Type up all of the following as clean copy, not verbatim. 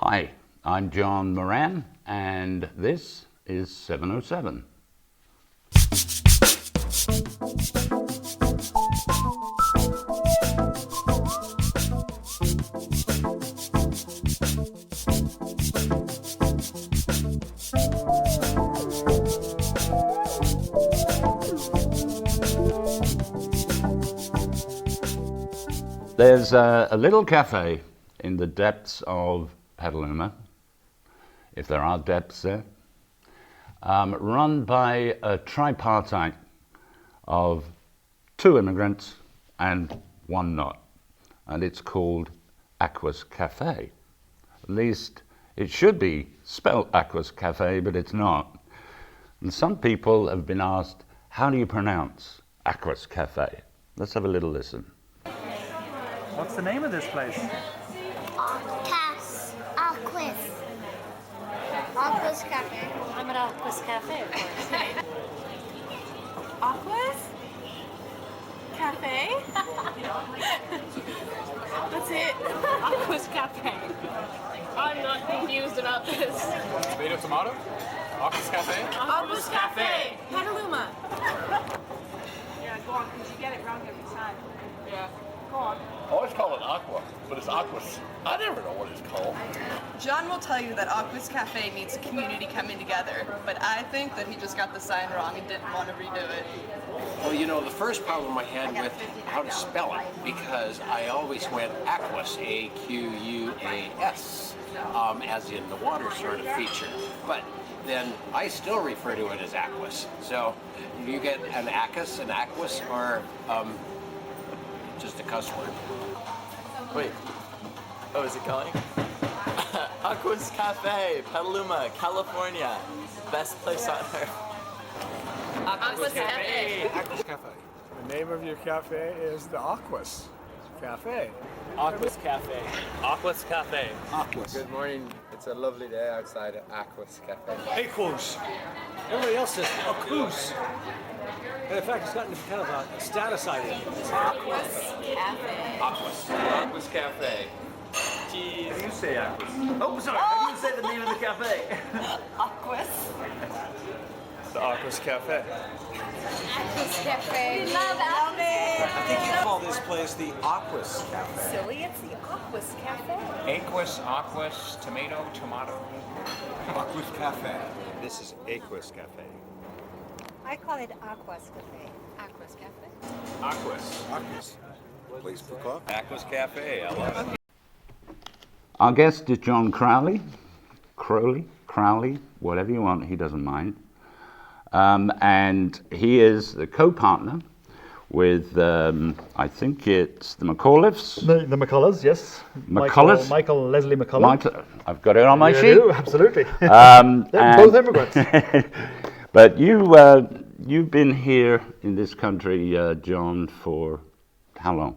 Hi, I'm John Moran, and this is 707. There's a little cafe in the depths of Petaluma, if there are depths there, run by a tripartite of two immigrants and one not, and it's called Aqus Cafe. At least it should be spelled Aqus Cafe, but it's not. And some people have been asked, how do you pronounce Aqus Cafe? Let's have a little listen. What's the name of this place? Aqus Cafe. I'm at Aqus Cafe, of course. Aqus Cafe? That's it. Aqus Cafe. I'm not confused about this. Tomato? Aqus Cafe? Aqus Cafe. Petaluma. Yeah, go on, because you get it wrong every time. Yeah. Go on. I always call it Aqua, but it's Aquas. I never know what it's called. John will tell you that Aqus Cafe means a community coming together, but I think that he just got the sign wrong and didn't want to redo it. Well, you know, the first problem I had with how to spell it, because I always went Aquas, A-Q-U-A-S, as in the water sort of feature. But then I still refer to it as Aquas. So you get an Aquas, an Aquas, or just a cuss word. Wait. Oh, is it going? Aqus Cafe, Petaluma, California. Best place on earth. Aqus Cafe. Aquas Cafe. The name of your cafe is the Aqus Cafe. Aqus Cafe. Aqus Cafe. Aquas. Good morning. It's a lovely day outside at Aqus Cafe. Aquos. Everybody else says Aqus. And in fact, it's gotten kind of a status item. Aqus Cafe. Aquas. Aqus Cafe. Cheese. How do you say Aqus? Oh, sorry. How do you say the name of the cafe? Aqus. The Aqus Cafe. Aqus Cafe. We love it. I think you call this place the Aqus Cafe. Silly, it's the Aqus Cafe. Aquas, Aquas, tomato. Aqus Cafe. This is Aqus Cafe. I call it Aqus Cafe. Aqus Cafe. Aquas. Aqus. Place for coffee. Aquas Cafe, I love it. Our guest is John Crowley, Crowley, whatever you want, he doesn't mind. And he is the co-partner with, I think it's the McAuliffes. The McCulloughs, yes. McCulloughs? Michael Leslie McCullough. I've got it on my You sheet. do, absolutely. They're both immigrants. But you've been here in this country, John, for how long?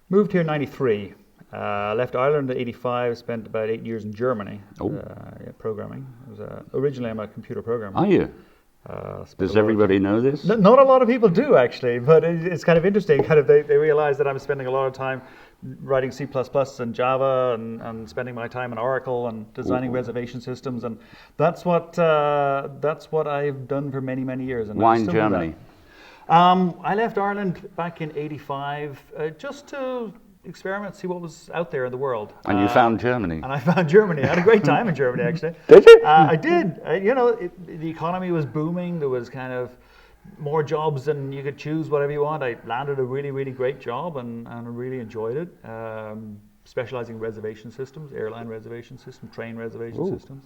Moved here in 93. Left Ireland in 85, spent about 8 years in Germany programming. Originally, I'm a computer programmer. Are you? Does everybody know this? Not a lot of people do, actually, but it's kind of interesting. They realize that I'm spending a lot of time writing C++ and Java and spending my time in Oracle and designing reservation systems, and that's what I've done for many, many years. And Why in Germany? I left Ireland back in 85 just to experiment, see what was out there in the world. And you found Germany. And I found Germany. I had a great time in Germany, actually. Did you? I did. The economy was booming. There was kind of more jobs than you could choose whatever you want. I landed a really, really great job and I really enjoyed it. Specializing in reservation systems, airline reservation systems, train reservation systems.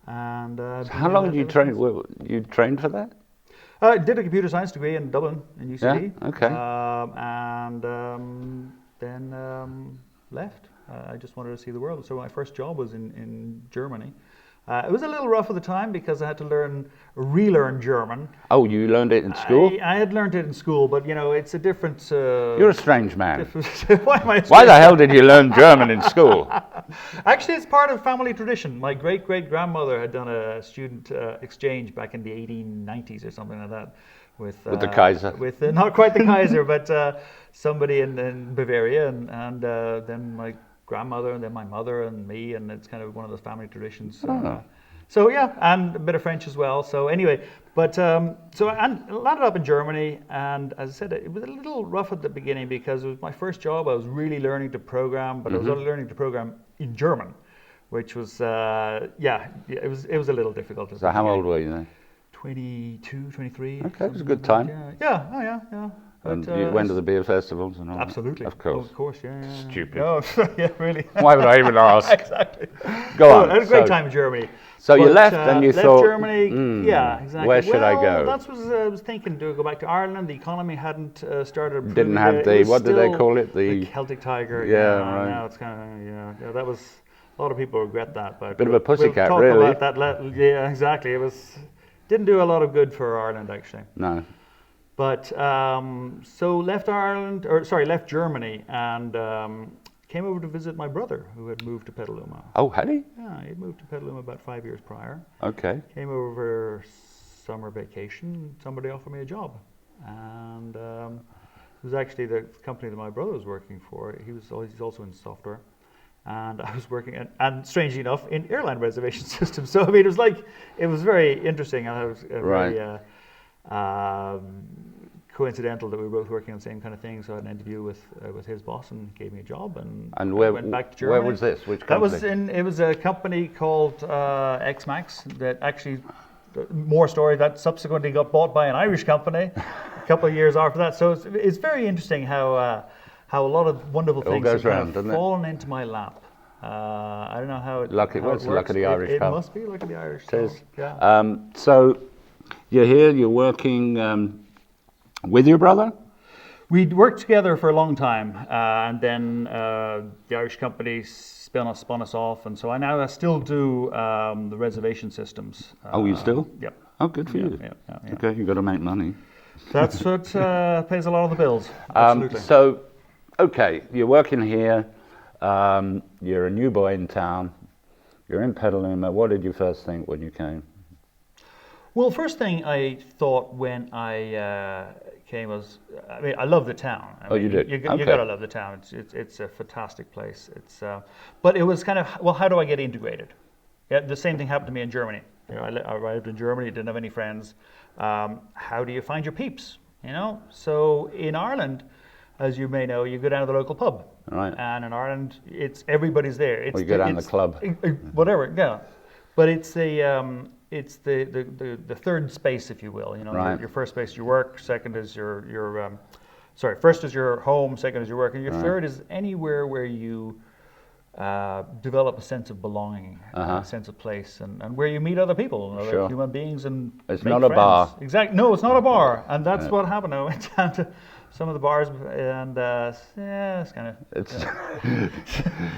And so how long did you train? You trained for that? I did a computer science degree in Dublin, in UCD. Yeah, okay. Then left. I just wanted to see the world. So my first job was in Germany. It was a little rough at the time because I had to relearn German. Oh, you learned it in school? I had learned it in school, but it's a different... You're a strange man. Why am I Why the hell did you learn German in school? Actually, it's part of family tradition. My great-great-grandmother had done a student exchange back in the 1890s or something like that. With the Kaiser? With not quite the Kaiser, but somebody in Bavaria, and then my grandmother, and then my mother and me, and it's kind of one of those family traditions. Oh. So yeah, and a bit of French as well. So anyway, but so I landed up in Germany, and as I said, it was a little rough at the beginning because it was my first job. I was really learning to program, but I was only learning to program in German, which was it was a little difficult. So how old were you then? 22, 23. Okay, it was a good time. Yeah. Oh yeah. And But, you went to the beer festivals and all that? Absolutely. Of course. Oh, of course, yeah. Stupid. No, yeah, really. Why would I even ask? Exactly. Go on. I had a great time in Germany. So you But, left and you left thought, Germany, yeah, exactly. where should I go? That's what I was thinking, to go back to Ireland. The economy hadn't started improving. Didn't have yet. the, It was what do they still call it? the Celtic Tiger. Yeah, right. Now it's kind of, yeah, that was, a lot of people regret that. But Bit of a pussycat, we'll talk really. about that. Yeah, exactly. It didn't do a lot of good for Ireland, actually. No. But so left Germany, and came over to visit my brother, who had moved to Petaluma. Oh, had he? Yeah, he'd moved to Petaluma about 5 years prior. Okay. Came over for summer vacation. Somebody offered me a job, and it was actually the company that my brother was working for. He's also in software, and I was working and strangely enough in airline reservation systems. So I mean, it was very interesting, and I was very coincidental that we were both working on the same kind of thing. So I had an interview with his boss, and gave me a job, and where, I went back to Germany. where was this? Which It company? was a company called Xmax that actually, more story, that subsequently got bought by an Irish company a couple of years after that. So it's very interesting how a lot of wonderful things have kind of fallen into my lap. I don't know how it Lucky, how what's it the luck of the works. Irish It pub? must be luck of the Irish. It is. So, yeah. So you're here, you're working with your brother? We'd worked together for a long time, and then the Irish company spun us off, and so I still do the reservation systems. Oh, you still? Yep. Oh, good for you. Yeah. Okay, you've got to make money. That's what pays a lot of the bills. Absolutely. So, okay, you're working here. You're a new boy in town. You're in Petaluma. What did you first think when you came? Well, first thing I thought when I came was, I mean, I love the town. You did? You got to love the town. It's a fantastic place. But it was kind of, well, how do I get integrated? Yeah, the same thing happened to me in Germany. You know, I arrived in Germany, didn't have any friends. How do you find your peeps? You know, so in Ireland, as you may know, you go down to the local pub. Right. And in Ireland, everybody's there. Or you go down the club. Whatever, yeah. But it's the third space, if you will. You know, right. Your first space is your work. Second is first is your home. Second is your work, and your third is anywhere where you develop a sense of belonging, a sense of place, and where you meet other people, other human beings, and it's make not friends. A bar. Exactly. No, it's not a bar, and that's what happened. I went down to some of the bars, and it's kind of. It's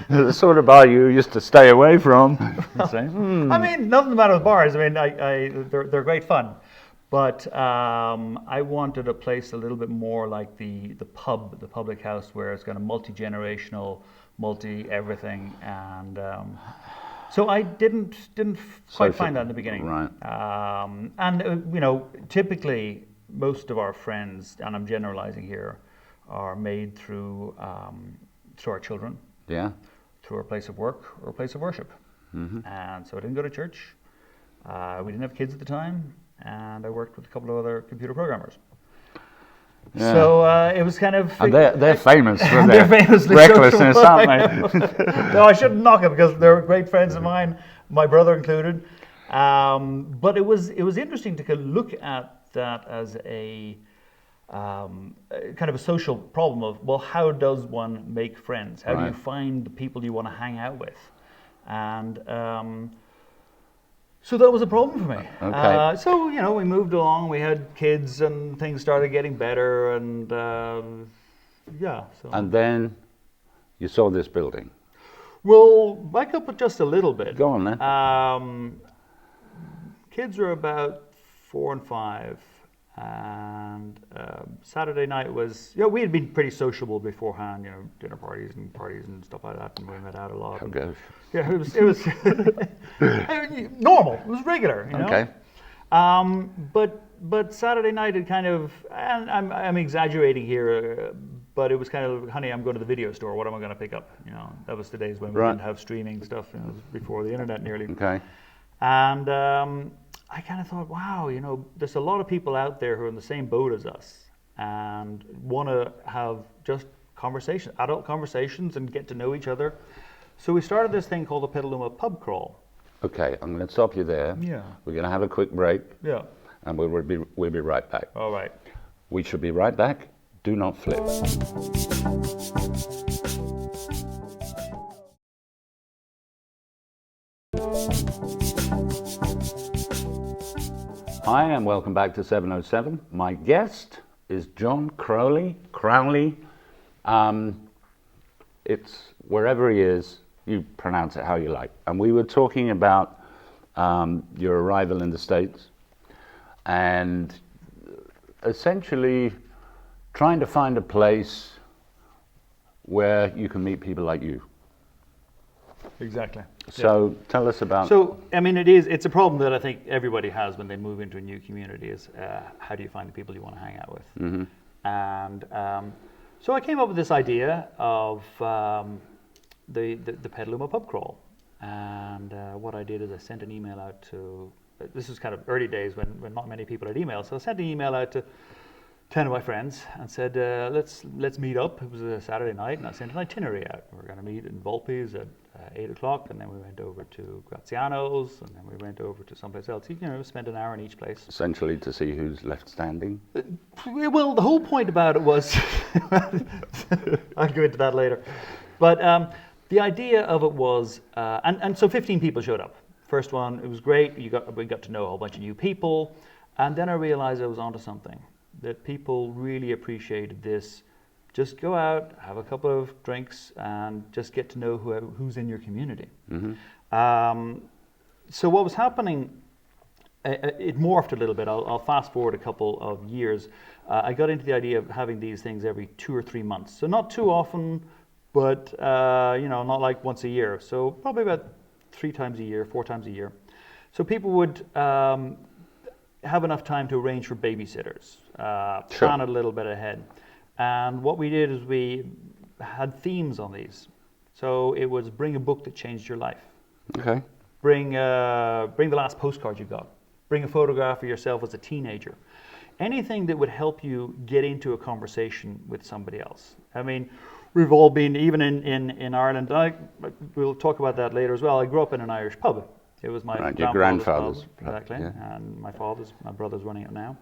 the sort of bar you used to stay away from. I mean, nothing the matter with bars. I mean, they're great fun, but I wanted a place a little bit more like the pub, the public house, where it's kind of multi-generational, multi-everything, and so I didn't quite find that in the beginning. Right. And you know, typically most of our friends, and I'm generalizing here, are made through our children. Yeah. Through our place of work or a place of worship. Mm-hmm. And so I didn't go to church. We didn't have kids at the time, and I worked with a couple of other computer programmers. Yeah. So it was kind of... And they're famous for their recklessness, aren't they? No, I shouldn't knock them, because they're great friends of mine, my brother included. But it was interesting to look at that as a kind of a social problem of, well, how does one make friends? How do you find the people you want to hang out with? And so that was a problem for me. Okay. So, you know, we moved along, we had kids, and things started getting better, and yeah. So. And then you saw this building. Well, back up just a little bit. Go on then. Kids were about 4 and 5, and Saturday night was, we had been pretty sociable beforehand, dinner parties and stuff like that, and we went out a lot. How goes? Yeah, it was normal. It was regular, Okay. But Saturday night it kind of, and I'm exaggerating here, but it was kind of, honey, I'm going to the video store. What am I going to pick up? You know, that was the days when we Right. didn't have streaming stuff. You know, it was before the internet nearly. Okay. And I kind of thought, wow, you know, there's a lot of people out there who are in the same boat as us and want to have just conversations, adult conversations, and get to know each other. So we started this thing called the Petaluma Pub Crawl. Okay, I'm going to stop you there. Yeah. We're going to have a quick break. Yeah. And we'll be right back. All right. We should be right back. Do not flip. Hi, and welcome back to 707. My guest is John Crowley. It's wherever he is, you pronounce it how you like. And we were talking about your arrival in the States and essentially trying to find a place where you can meet people like you. Exactly. So tell us about... So, I mean, it's a problem that I think everybody has when they move into a new community is how do you find the people you want to hang out with? Mm-hmm. And so I came up with this idea of the Petaluma Pub Crawl. And what I did is I sent an email out to, this was kind of early days when not many people had emails, so I sent an email out to 10 of my friends and said, let's meet up. It was a Saturday night, and I sent an itinerary out. We were going to meet in Volpe's at 8 o'clock, and then we went over to Graziano's, and then we went over to someplace else. You know, spent an hour in each place. Essentially to see who's left standing? Well, the whole point about it was, I'll go into that later. But the idea of it was, and so 15 people showed up. First one, it was great. We got to know a whole bunch of new people, and then I realized I was onto something. That people really appreciated this. Just go out, have a couple of drinks, and just get to know who's in your community. Mm-hmm. So what was happening, it morphed a little bit. I'll fast forward a couple of years. I got into the idea of having these things every 2 or 3 months. So not too often, but you know, not like once a year. So probably about 3 times a year, 4 times a year. So people would have enough time to arrange for babysitters, plan it a little bit ahead. And what we did is we had themes on these. So it was bring a book that changed your life. Okay. Bring the last postcard you got. Bring a photograph of yourself as a teenager. Anything that would help you get into a conversation with somebody else. I mean, we've all been, even in Ireland, we'll talk about that later as well. I grew up in an Irish pub. It was my grandfather's pub, exactly, yeah. And my brother's running it now.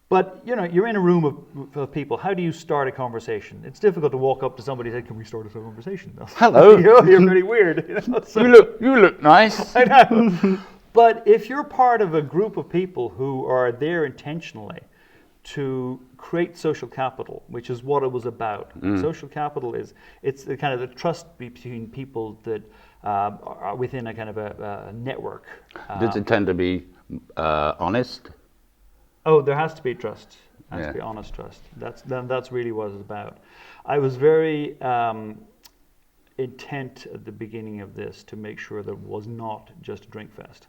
But you know, you're in a room of people. How do you start a conversation? It's difficult to walk up to somebody and say, "Can we start a conversation?" Hello. You're pretty weird. You know? So, you look nice. I know. But if you're part of a group of people who are there intentionally to create social capital, which is what it was about. Social capital it's the kind of the trust between people that are within a kind of a network. Does it tend to be honest? Oh, there has to be trust. There has to be honest trust. That's really what it's about. I was very intent at the beginning of this to make sure that it was not just a drink fest.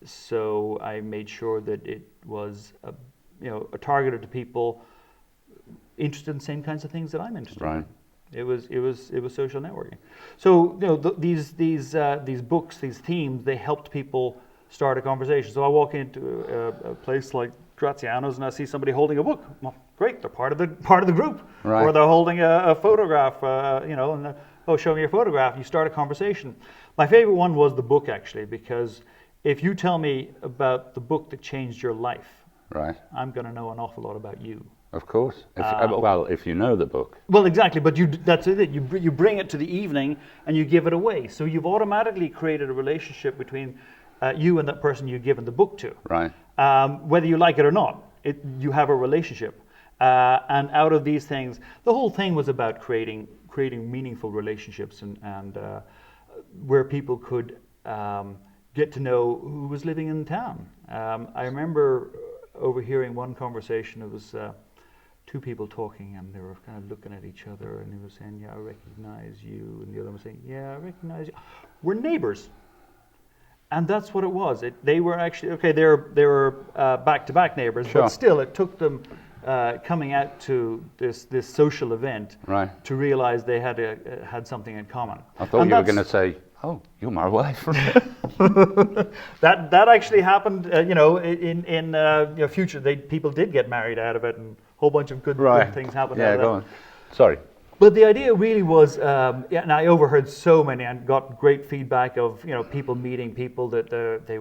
So I made sure that it was targeted to people interested in the same kinds of things that I'm interested in. It was social networking. So these books, these themes, they helped people start a conversation. So I walk into a place like Graziano's and I see somebody holding a book. Well, great, they're part of the group. Right. Or they're holding a photograph, and show me your photograph. You start a conversation. My favorite one was the book, actually, because if you tell me about the book that changed your life, right, I'm going to know an awful lot about you. Of course. If you know the book. Well, exactly. But that's it. You bring it to the evening and you give it away. So you've automatically created a relationship between you and that person you've given the book to. Right. Whether you like it or not, you have a relationship. And out of these things, the whole thing was about creating meaningful relationships and where people could get to know who was living in town. I remember overhearing one conversation. It was 2 people talking, and they were kind of looking at each other, and he was saying, "Yeah, I recognize you," and the other one was saying, "Yeah, I recognize you." We're neighbors, and that's what it was. They were actually they were back-to-back neighbors, but still, it took them coming out to this social event Right. to realize they had something in common. I thought And you were that's- going to say, "Oh, you're my wife." that actually happened, in future. People did get married out of it, and a whole bunch of good things happened out Yeah, of go that. on. Sorry. But the idea really was, and I overheard so many and got great feedback of people meeting people that they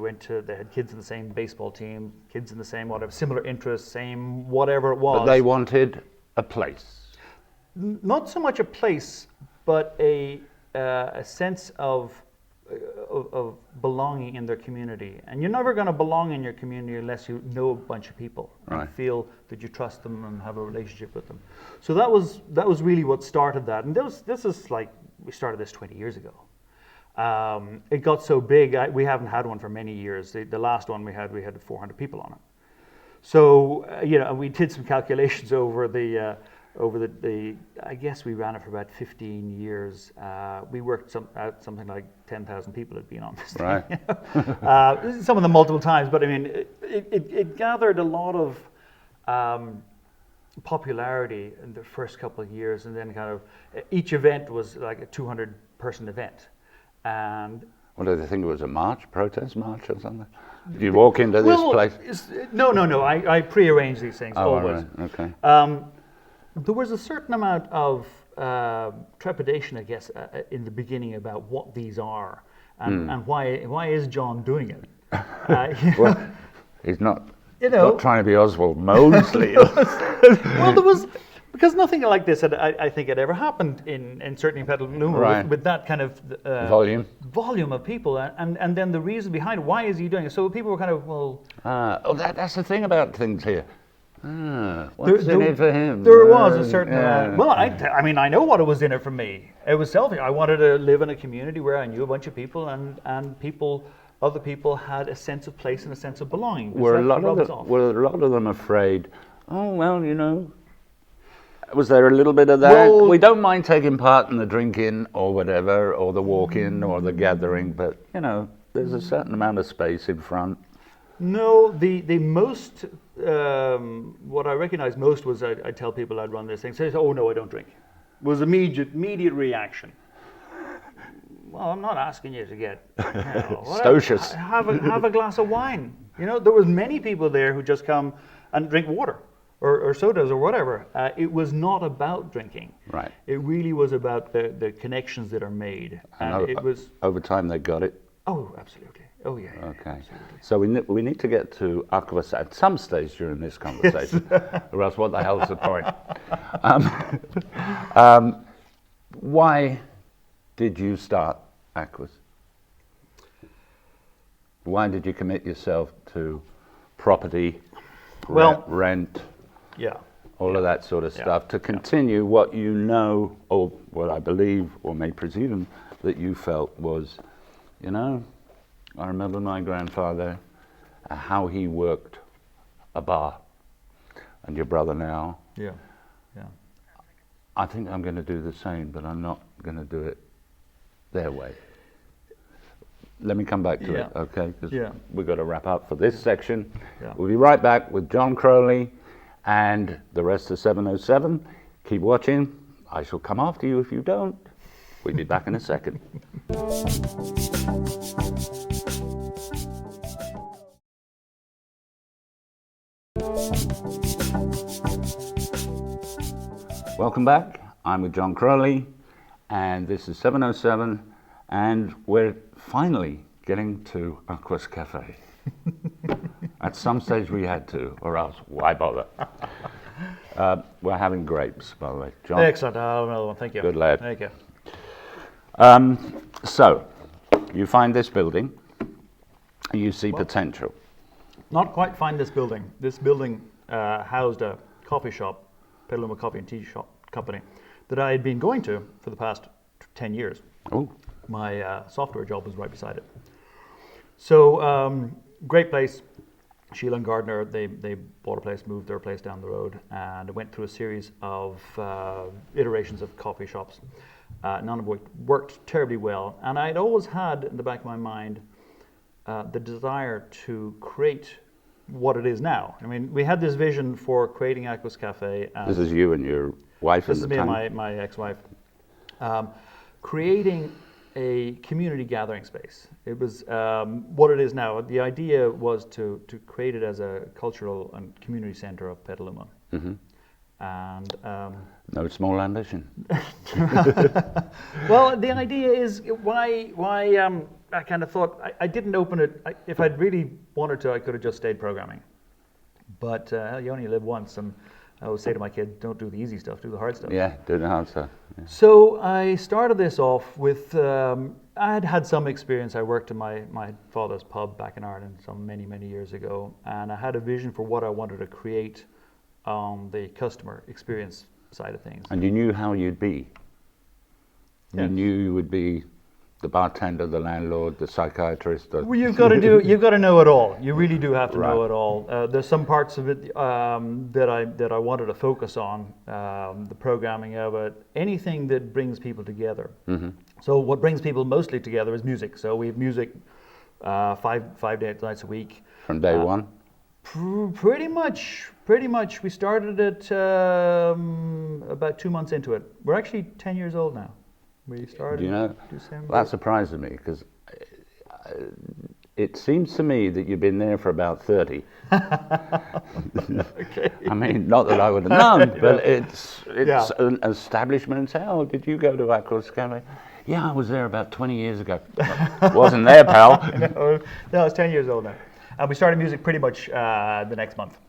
had kids in the same baseball team, kids in the same whatever, similar interests, same whatever it was. But they wanted a place. Not so much a place, but a sense of belonging in their community. And you're never going to belong in your community unless you know a bunch of people and feel that you trust them and have a relationship with them. So that was really what started that. And this is like, we started this 20 years ago. It got so big, we haven't had one for many years. The last one we had 400 people on it. So we did some calculations over the I guess we ran it for about 15 years. We worked out something like 10,000 people had been on this thing. Right. Some of them multiple times, but I mean, it gathered a lot of popularity in the first couple of years, and then kind of each event was like a 200-person event. And what do they think it was, a protest march or something? Did you walk into this place? No. I pre-arrange these things always. Right. Okay. There was a certain amount of trepidation, I guess, in the beginning about what these are and why is John doing it. Well, he's not trying to be Oswald Mosley. Well, there was, because nothing like this I think had ever happened in certainly in Petaluma with that kind of volume of people, and then the reason behind it, why is he doing it? So people were kind of, well, that's the thing about things here. What's in it for him? There was a certain amount. Well, I mean, I know what it was in it for me. It was selfish. I wanted to live in a community where I knew a bunch of people, and other people had a sense of place and a sense of belonging. Were a lot of them afraid? Oh well, was there a little bit of that? Well, we don't mind taking part in the drinking or whatever, or the walk-in or the gathering, but there's a certain amount of space in front. No, the most, what I recognize most was I tell people I'd run this thing, say, oh no, I don't drink. Was immediate reaction. Well, I'm not asking you to get stocious. Have a glass of wine. There was many people there who just come and drink water or sodas or whatever. It was not about drinking. Right. It really was about the connections that are made. And it was over time they got it. Oh, absolutely. Oh, yeah. Okay. Absolutely. So we need to get to Aqus at some stage during this conversation, or else what the hell's the point? Why did you start Aqus? Why did you commit yourself to property, rent, all of that sort of stuff, to continue what you know, or what I believe, or may presume, that you felt was, I remember my grandfather, how he worked a bar, and your brother now. Yeah. I think I'm going to do the same, but I'm not going to do it their way. Let me come back to it, okay? Because we've got to wrap up for this section. Yeah. We'll be right back with John Crowley and the rest of 707. Keep watching. I shall come after you if you don't. We'll be back in a second. Welcome back. I'm with John Crowley, and this is 707, and we're finally getting to Aqus Cafe. At some stage we had to, or else why bother? We're having grapes, by the way. John? Excellent. I'll have another one. Thank you. Good lad. Thank you. So, you find this building, you see potential. Not quite find this building. This building housed a coffee shop, Petaluma Coffee and Tea Shop Company, that I had been going to for the past 10 years. Oh. My software job was right beside it. So, great place. Sheila and Gardner, they bought a place, moved their place down the road, and went through a series of iterations of coffee shops. None of which worked terribly well. And I'd always had in the back of my mind the desire to create what it is now. I mean, we had this vision for creating Aqus Cafe. This is you and your wife. This is me time? and my ex-wife. Creating a community gathering space. It was what it is now. The idea was to create it as a cultural and community center of Petaluma. Mm-hmm. And no small ambition. well, the idea is why I kind of thought I didn't open it. If I'd really wanted to, I could have just stayed programming. But you only live once, and I always say to my kid, don't do the easy stuff, do the hard stuff. Yeah, do the hard stuff. Yeah. So I started this off with, I had some experience. I worked in my father's pub back in Ireland some many years ago, and I had a vision for what I wanted to create on the customer experience side of things. And you knew how you'd be? Yes. You knew you would be the bartender, the landlord, the psychiatrist? Well, you've got to know it all. You really do have to know it all. There's some parts of it that I wanted to focus on, the programming of it, anything that brings people together. Mm-hmm. So what brings people mostly together is music. So we have music 5 nights a week. From day one? Pretty much. We started it about 2 months into it. We're actually 10 years old now. We started. Do you know, December. that surprises me, because it seems to me that you've been there for about 30. Okay. I mean, not that I would have known, but it's an establishment. Oh, did you go to Aqus Cafe? Yeah, I was there about 20 years ago. Wasn't there, pal. No, it's 10 years old now. And we started music pretty much the next month.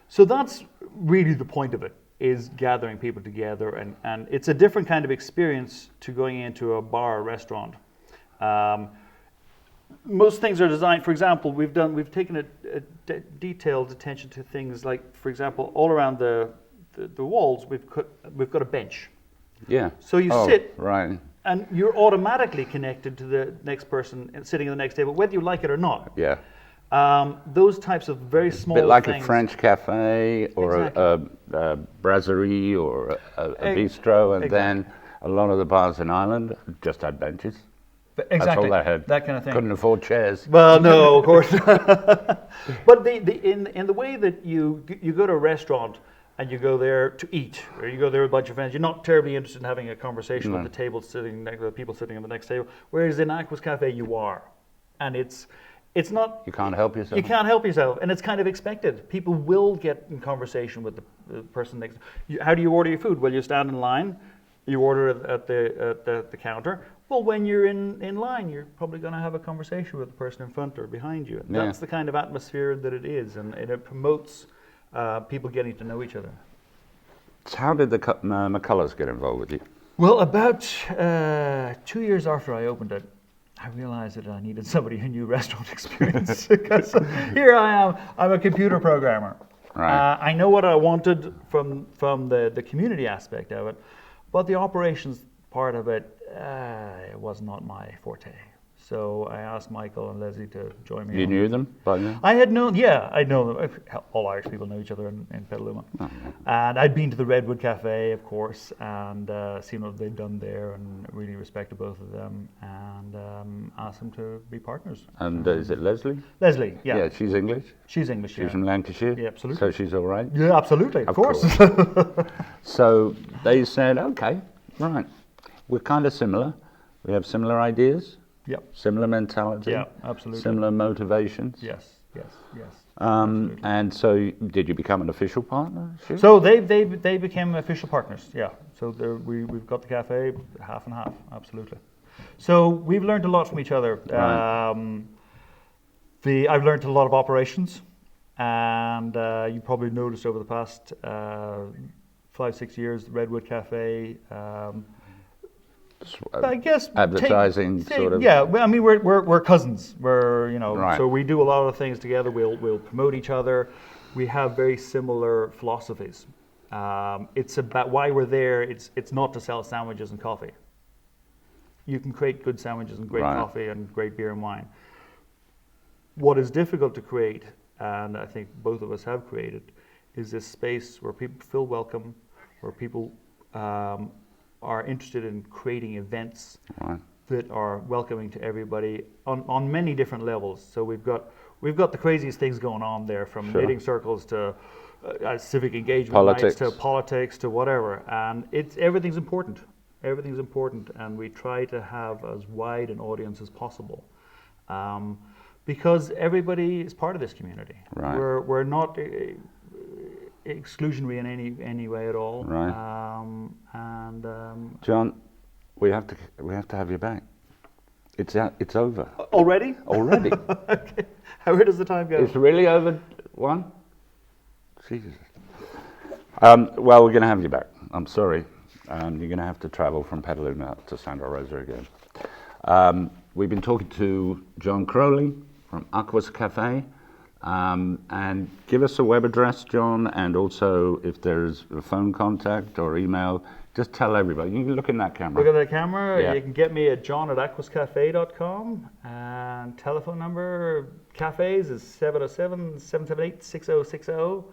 So that's really the point of it, is gathering people together. And it's a different kind of experience to going into a bar or restaurant. Most things are designed, for example, we've taken a detailed attention to things like, for example, all around the walls, we've got a bench. Yeah. So you sit, right, and you're automatically connected to the next person sitting at the next table, whether you like it or not. Yeah. Those types of very small things. A bit like things. a French cafe or Exactly. a brasserie or a bistro, and then a lot of the bars in Ireland just had benches. Exactly. That's all they had. That kind of thing. Couldn't afford chairs. Well, no, of course. But in the way that you go to a restaurant and you go there to eat, or you go there with a bunch of friends, you're not terribly interested in having a conversation with the people sitting next, the people sitting on the next table. Whereas in Aqus Cafe, you are, and it's not. You can't help yourself. You can't help yourself, and it's kind of expected. People will get in conversation with the person next. How do you order your food? Well, you stand in line, you order it at the counter. Well, when you're in line, you're probably going to have a conversation with the person in front or behind you. And that's the kind of atmosphere that it is, and it promotes people getting to know each other. So how did the McCullers get involved with you? Well, about 2 years after I opened it, I realized that I needed somebody who knew restaurant experience. Because here I am, I'm a computer programmer. Right. I know what I wanted from the community aspect of it, but the operations part of it, it was not my forte. So I asked Michael and Leslie to join me. You knew them by then? I had known, I know them. All Irish people know each other in Petaluma. Oh, And I'd been to the Redwood Cafe, of course, and seen what they'd done there, and really respected both of them, and asked them to be partners. And is it Leslie? Leslie, yeah. Yeah, she's English? She's English, She's from Lancashire? Yeah, absolutely. So she's all right? Yeah, absolutely, of course. So they said, okay, right, we're kind of similar. We have similar ideas. Yep. Similar mentality. Yeah, absolutely. Similar motivations. Yes. And so, did you become an official partner? So they became official partners. Yeah. So we've got the cafe half and half. Absolutely. So we've learned a lot from each other. Right. I've learned a lot of operations, and you probably noticed over the past 5-6 years, the Redwood Cafe. I guess advertising sort of. Yeah, I mean we're cousins. We're Right. So we do a lot of things together. We'll promote each other. We have very similar philosophies. It's about why we're there. It's not to sell sandwiches and coffee. You can create good sandwiches and great coffee and great beer and wine. What is difficult to create, and I think both of us have created, is this space where people feel welcome, where people are interested in creating events that are welcoming to everybody on many different levels. So we've got the craziest things going on there, from Sure. knitting circles to civic engagement Politics. nights to politics to whatever, and everything's important. Everything's important, and we try to have as wide an audience as possible, because everybody is part of this community. Right. We're not exclusionary in any way at all. Right. John, we have to have you back. It's over. Already? Already. Okay. Where does the time go? It's really over. One. Jesus. Well, we're going to have you back. I'm sorry. You're going to have to travel from Petaluma to Santa Rosa again. We've been talking to John Crowley from Aqus Cafe. And give us a web address, John, and also if there's a phone contact or email, just tell everybody. You can look in that camera. Look at the camera. Yeah. You can get me at john@aquascafe.com, and telephone number cafes is 707-778-6060,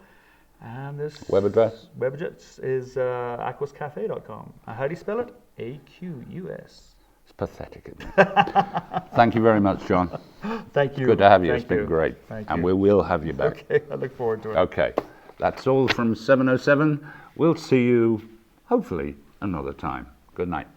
and this Web address? Web address is aquascafe.com. How do you spell it? AQUS. It's pathetic, isn't it? Thank you very much, John. Thank you. Good to have you. Thank It's been you. great. Thank And you. we will have you back. Okay, I look forward to it. Okay. That's all from 707. We'll see you, hopefully, another time. Good night.